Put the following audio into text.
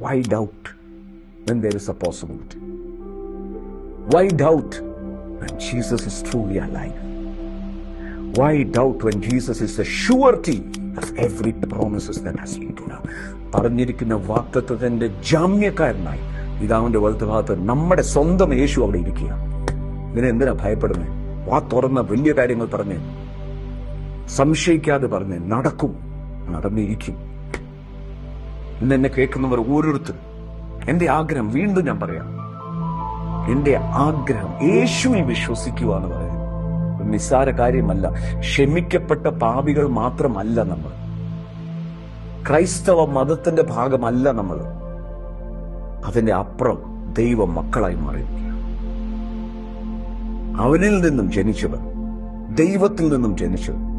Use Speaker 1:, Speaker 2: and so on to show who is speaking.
Speaker 1: Why doubt when there is a possibility? Why doubt when Jesus is truly alive? Why doubt when Jesus is the surety of every promises that has been given? പറഞ്ഞിരിക്കുന്ന വാഗ്ദത്തത്തിന്റെ ജാമ്യക്കാരനായി പിതാവിന്റെ വലത്തുഭാഗത്ത് നമ്മുടെ സ്വന്തം യേശു അവിടെ ഇരിക്കുക. ഇതിനെന്തിനാ ഭയപ്പെടുന്നത്? വാ തുറന്ന വലിയ കാര്യങ്ങൾ പറഞ്ഞ്, സംശയിക്കാതെ പറഞ്ഞ് നടക്കും, നടന്നിരിക്കും. ഇന്ന് എന്നെ കേൾക്കുന്നവർ ഓരോരുത്തരും, എന്റെ ആഗ്രഹം, വീണ്ടും ഞാൻ പറയാം, എന്റെ ആഗ്രഹം യേശുവിൽ വിശ്വസിക്കുക എന്ന് പറയുന്നത് നിസ്സാര കാര്യമല്ല. ക്ഷമിക്കപ്പെട്ട പാപികൾ മാത്രമല്ല നമ്മൾ. ക്രൈസ്തവ മതത്തിന്റെ ഭാഗമല്ല നമ്മൾ. അതിന്റെ അപ്പുറം ദൈവ മക്കളായി മാറിയിരിക്കുക. അവനിൽ നിന്നും ജനിച്ചവർ, ദൈവത്തിൽ നിന്നും ജനിച്ചവർ.